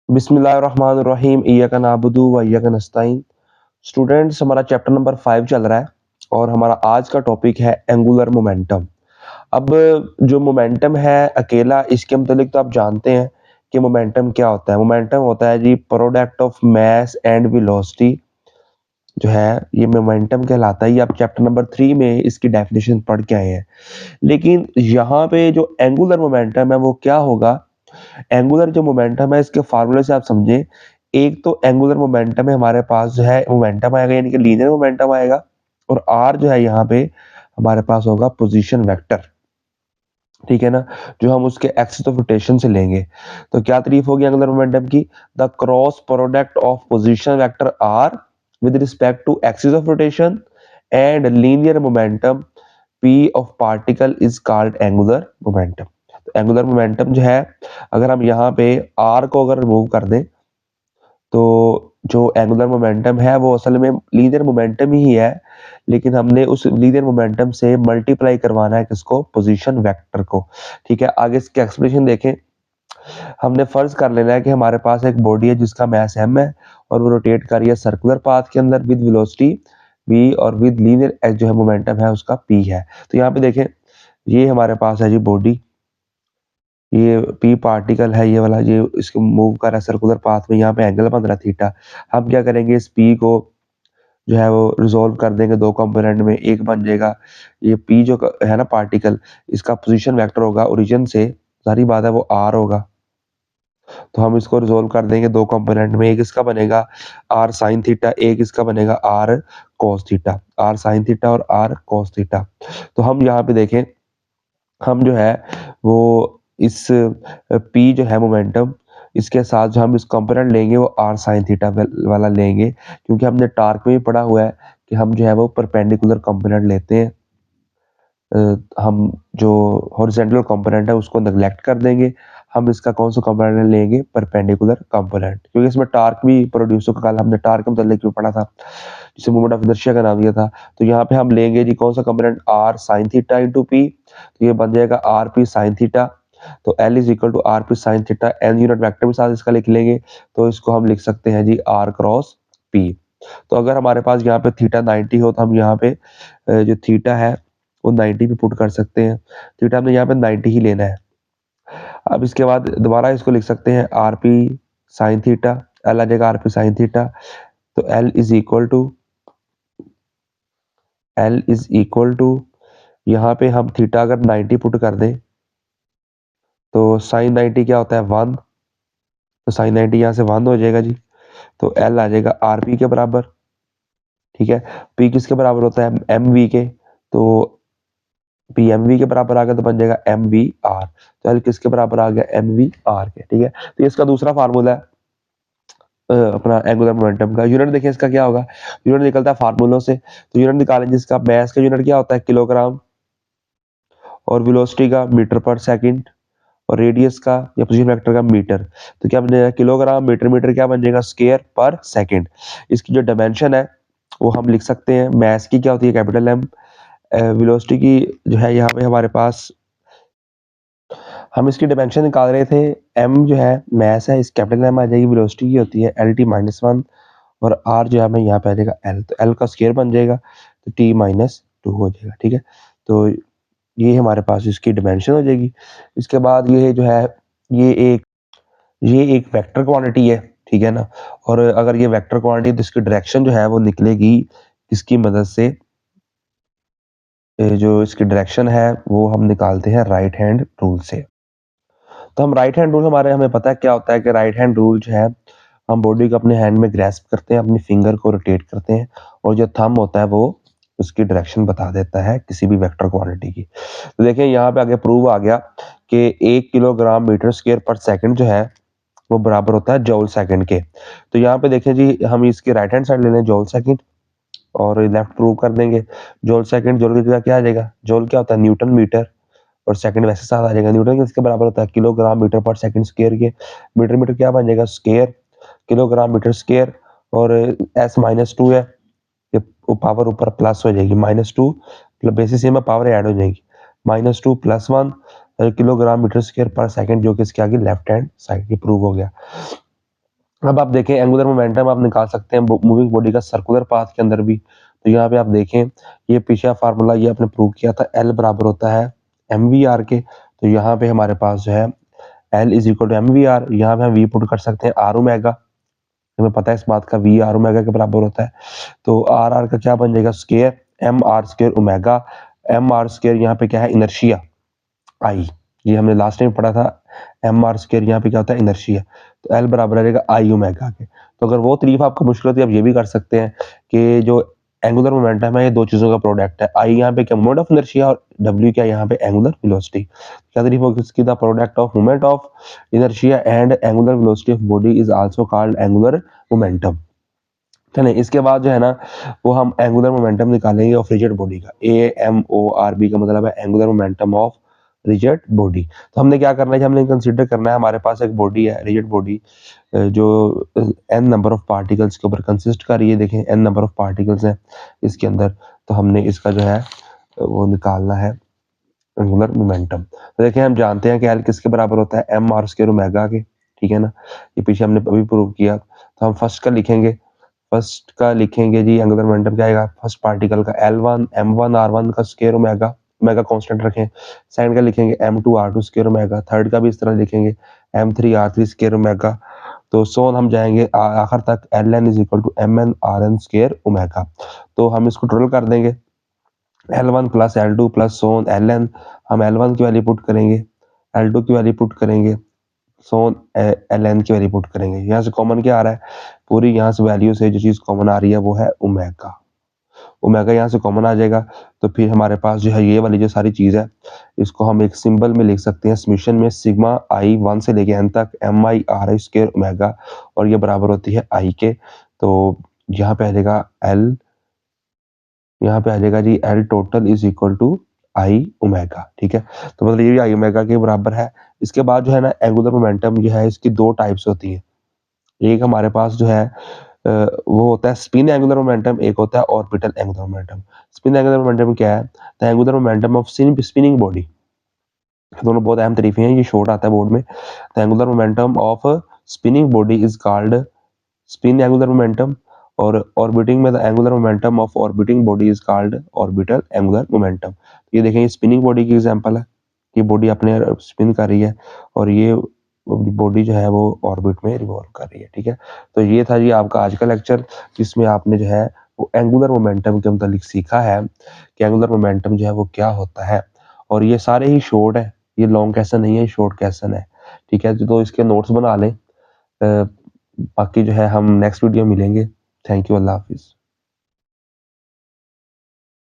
बिस्मिल्लाहिर्रहमानिर्रहीम इय्याका नअबुदु व इय्याका नस्तईन। स्टूडेंट्स, हमारा चैप्टर नंबर 5 चल रहा है और हमारा आज का टॉपिक है एंगुलर मोमेंटम। अब जो मोमेंटम है अकेला, इसके मुतालिक तो आप जानते हैं कि मोमेंटम क्या होता है। मोमेंटम होता है जी product of mass and velocity, जो है ये मोमेंटम कहलाता है। ये आप चैप्टर नंबर 3 में इसकी डेफिनेशन पढ़ के आए हैं। लेकिन यहाँ पे जो एंगुलर मोमेंटम है वो क्या होगा? एंगुलर जो मोमेंटम है इसके फार्मूले से आप समझें। एक तो एंगुलर मोमेंटम है, हमारे पास जो है मोमेंटम आएगा यानी कि लीनियर मोमेंटम आएगा, और आर जो है यहाँ पे हमारे पास होगा पोजीशन वेक्टर, ठीक है ना, जो हम उसके एक्सिस ऑफ रोटेशन से लेंगे। तो क्या तारीफ होगी एंगुलर मोमेंटम की? The cross product of position vector r with respect to axis of rotation and linear momentum p of particle is called angular momentum. तो एंगुलर मोमेंटम जो है, अगर हम यहाँ पे r को अगर रिमूव कर दें तो जो एंगुलर मोमेंटम है वो असल में लीनियर मोमेंटम ही है, लेकिन हमने उस लीनियर मोमेंटम से मल्टीप्लाई करवाना है किसको? पोजीशन वेक्टर को। ठीक है, आगे इसके एक्सप्लेनेशन देखें। हमने फर्ज कर लेना है कि हमारे पास एक बॉडी है जिसका मास m है और वो रोटेट कर रही है सर्कुलर पाथ के अंदर विद वेलोसिटी v, और विद लीनियर जो है मोमेंटम है उसका p है। तो यहाँ पे देखें, ये हमारे पास है जी बॉडी, ये p पार्टिकल है, ये वाला, ये इसको मूव कर रहा है सर्कुलर पाथ में, यहाँ पे एंगल बन रहा है थीटा। हम क्या करेंगे, इस p को जो है वो रिजोल्व कर देंगे दो कंपोनेंट में, एक बन जाएगा ये p जो है ना पार्टिकल, इसका पोजीशन वेक्टर होगा ओरिजिन से, सारी बात है वो r होगा। तो हम इसको रिजोल्व कर देंगे दो कंपोनेंट में, एक इसका बनेगा r साइन थीटा, एक इसका बनेगा r cos theta, r sine theta और r cos थीटा। तो हम यहाँ पे देखें, हम जो है वो इस p जो है मोमेंटम, इसके साथ जो हम इस कंपोनेंट लेंगे वो r साइन थीटा वाला लेंगे, क्योंकि हमने टार्क में भी पढ़ा हुआ है कि हम जो है वो परपेंडिकुलर कंपोनेंट लेते हैं। हम जो हॉरिजॉन्टल कंपोनेंट है उसको नेग्लेक्ट कर देंगे, हम इसका कौन सा कंपोनेंट लेंगे? परपेंडिकुलर कंपोनेंट, क्योंकि इसमें टार्क भी प्रोड्यूस होगा। कल हमने टार्क के मतलब क्यों पढ़ा था, जिसे मोमेंट ऑफ इनर्शिया का नाम दिया था। तो यहाँ पे हम लेंगे जी कौन सा component? r sine theta into p, तो ये बन जाएगा आर पी साइन थीटा। तो L is equal to r P sine theta, n unit vector के साथ इसका लिख लेंगे, तो इसको हम लिख सकते हैं जी r क्रॉस p। तो अगर हमारे पास यहाँ पे थीटा 90 हो तो हम यहाँ पे जो थीटा है वो 90 भी पुट कर सकते हैं। थीटा हमने यहाँ पे 90 ही लेना है। अब इसके बाद दोबारा इसको लिख सकते हैं R P sine theta, L आ जाएगा आर पी साइन थीटा। तो एल इज इक्वल टू यहाँ पे हम थीटा अगर 90 पुट कर दें तो साइन 90 क्या होता है? 1। तो साइन 90 यहाँ से 1 हो जाएगा जी। तो एल आ जाएगा आर पी के बराबर, ठीक है। पी किसके बराबर होता है? एम वी के। तो पी एम वी के बराबर आ गया तो बन जाएगा एम वी आर। तो एल किसके बराबर आ गया? एम वी आर के, ठीक है। तो इसका दूसरा फार्मूला है अपना एंगुलर मोमेंटम का। यूनिट देखिए इसका क्या होगा, यूनिट निकलता है फार्मूलों से। तो यूनिट निकालेंगे, जिसका मास का यूनिट क्या होता है? किलोग्राम, और वेलोसिटी का मीटर पर सेकंड, और रेडियस का या पोजीशन वेक्टर का मीटर। तो क्या बनेगा? किलोग्राम मीटर, मीटर क्या बन जाएगा? स्क्वायर पर सेकंड। इसकी जो डायमेंशन है वो हम लिख सकते हैं, मास की क्या होती है? Capital M. वेलोसिटी की जो है यहाँ पे हमारे पास, हम इसकी डायमेंशन निकाल रहे थे, एम जो है मास है, इस कैपिटल एम आ जाएगी, वेलोसिटी की होती है एल टी माइनस 1, और आर जो है हमें यहाँ पे आ जाएगा एल। तो एल का स्क्वायर बन जाएगा तो टी माइनस 2 हो जाएगा, ठीक है। तो ये हमारे पास इसकी डायमेंशन हो जाएगी। इसके बाद ये जो है ये एक वेक्टर क्वांटिटी है, ठीक है ना। और अगर ये वेक्टर क्वांटिटी तो इसकी डायरेक्शन जो है वो निकलेगी इसकी मदद से, जो इसकी डायरेक्शन है वो हम निकालते हैं राइट हैंड रूल से। तो हम राइट हैंड रूल हमें पता है क्या होता है कि राइट हैंड रूल जो है, हम बॉडी को अपने हैंड में ग्रैस्प करते हैं, अपनी फिंगर को रोटेट करते हैं, और जो थंब होता है वो उसकी डायरेक्शन बता देता है किसी भी वेक्टर क्वांटिटी की। तो देखिए यहाँ पे आगे प्रूव आ गया कि 1 किलोग्राम मीटर स्क्वायर पर सेकंड जो है वो बराबर होता है जॉल सेकंड के। तो यहाँ पे देखें जी, हम इसकी राइट हैंड साइड ले लें जॉल सेकंड, और लेफ्ट प्रूव कर देंगे जॉल सेकंड। जॉल की जगह क्या आ जाएगा? जॉल क्या होता है? न्यूटन मीटर, और सेकंड वैसे साथ आ जाएगा। न्यूटन किसके बराबर होता है? किलोग्राम मीटर पर सेकंड स्क्वायर के। मीटर मीटर क्या बन जाएगा? स्क्वायर, किलोग्राम मीटर स्क्वायर, और एस माइनस 2 है, ये पावर ऊपर प्लस हो जाएगी, -2 बेसिस में पावर ऐड हो जाएगी, -2 + 1 किलोग्राम मीटर स्क्वायर पर सेकंड, जो कि इसके आगे लेफ्ट हैंड साइड की प्रूव हो गया। अब आप देखें एंगुलर मोमेंटम आप निकाल सकते हैं मूविंग बॉडी का सर्कुलर पाथ के अंदर भी। तो यहाँ पे आप देखें ये पिछला फार्मूला ये आपने प्रूव किया था, एल बराबर होता है mvr के। तो यहाँ पे हमारे पास जो है L is equal to mvr, यहाँ पे हम v पुट कर सकते हैं आर ओमेगा, हमें पता है इस बात का v आर ओमेगा के बराबर होता है। तो आर आर का क्या बन जाएगा square m r square omega, m r square यहाँ पे क्या है इनर्शिया आई, ये हमने लास्ट टाइम पढ़ा था। एम आर स्केयर यहाँ पे क्या होता है इनर्शिया, तो एल बराबर आ जाएगा आई ओमेगा के। तो अगर वो तरीफ आपको मुश्किल होती है आप ये भी कर सकते हैं कि जो एंगुलर मोमेंटम है ये दो चीजों का प्रोडक्ट है, आई यहाँ पे क्या मोमेंट ऑफ इनर्शिया और डब्ल्यू क्या यहाँ पे एंगुलर वेलोसिटी। क्या तरीफ होगी इसकी, the product of moment of inertia and angular velocity of body is also called angular momentum. चलिए इसके बाद जो है ना वो हम एंगुलर मोमेंटम निकालेंगे ऑफ रिजिड बॉडी का, A M O R B का मतलब है angular momentum of rigid body. तो हमने क्या करना है, हमने कंसीडर करना है हमारे पास एक बॉडी है रिजिड बॉडी जो एन नंबर ऑफ पार्टिकल्स के ऊपर कंसिस्ट कर रही है। देखें एन नंबर ऑफ पार्टिकल्स हैं इसके अंदर, तो हमने इसका जो है वो निकालना है एंगुलर मोमेंटम। तो देखिए हम जानते हैं कि एल किसके बराबर होता है एम आर स्क्वायर ओमेगा के, ठीक है ना, ये पीछे हमने अभी प्रूव किया। तो हम फर्स्ट का लिखेंगे, फर्स्ट का लिखेंगे जी एंगुलर मोमेंटम क्या आएगा, फर्स्ट पार्टिकल का L1 M1 R1 का स्क्वायर ओमेगा, ओमेगा कांस्टेंट रखें। सेकंड का लिखेंगे M2 R2 square omega, third का भी इस तरह लिखेंगे M3 R3 स्क्वायर ओमेगा। तो सोन हम जाएंगे आखिर तक Ln is equal to Mn Rn square omega. तो हम इसको टोटल कर देंगे L1 plus L2 plus so on Ln, हम L1 की वैल्यू पुट करेंगे, L2 की वैल्यू पुट करेंगे, सोन Ln की वैल्यू पुट करेंगे। यहाँ से कॉमन क्या आ रहा है, पूरी यहाँ से वैल्यू से जो चीज कॉमन आ रही है वो है ओमेगा, ओमेगा यहाँ से कॉमन आ जाएगा। तो फिर हमारे पास जो है ये वाली जो सारी चीज है इसको हम एक सिंबल में लिख सकते हैं समीशन में, सिग्मा आई 1 से लेके एन तक m i r i square omega, और ये बराबर होती है आई के। तो यहाँ पे आ जाएगा एल, यहाँ पे आ जाएगा जी L total is equal to I omega, ठीक है। तो मतलब ये भी आई ओमेगा के बराबर है। इसके बाद जो है ना एंगुलर मोमेंटम जो है इसकी दो टाइप्स होती है, एक हमारे पास जो है वो होता है स्पिन एंगुलर मोमेंटम, एक होता है orbital angular momentum. Spin angular momentum क्या है, the angular momentum of spinning body, दोनों बहुत अहम तरीके हैं, ये शॉर्ट आता है बोर्ड में। The angular momentum of spinning body is called spin angular momentum, और ऑर्बिटिंग में the angular momentum of orbiting body is called orbital angular momentum. ये देखें ये स्पिनिंग बॉडी की एग्जांपल है, ये बॉडी अपने स्पिन कर रही है और ये बॉडी जो है वो ऑर्बिट में रिवॉल्व कर रही है, ठीक है। तो ये था जी आपका आज का लेक्चर, जिसमें आपने जो है वो एंगुलर मोमेंटम के मतलब सीखा है कि एंगुलर मोमेंटम जो है वो क्या होता है। और ये सारे ही शॉर्ट है, ये लॉन्ग क्वेश्चन नहीं है, शॉर्ट क्वेश्चन है, ठीक है। तो इसके नोट्स बना लें, बाकी जो है हम नेक्स्ट वीडियो मिलेंगे। Thank you, Allah Hafiz.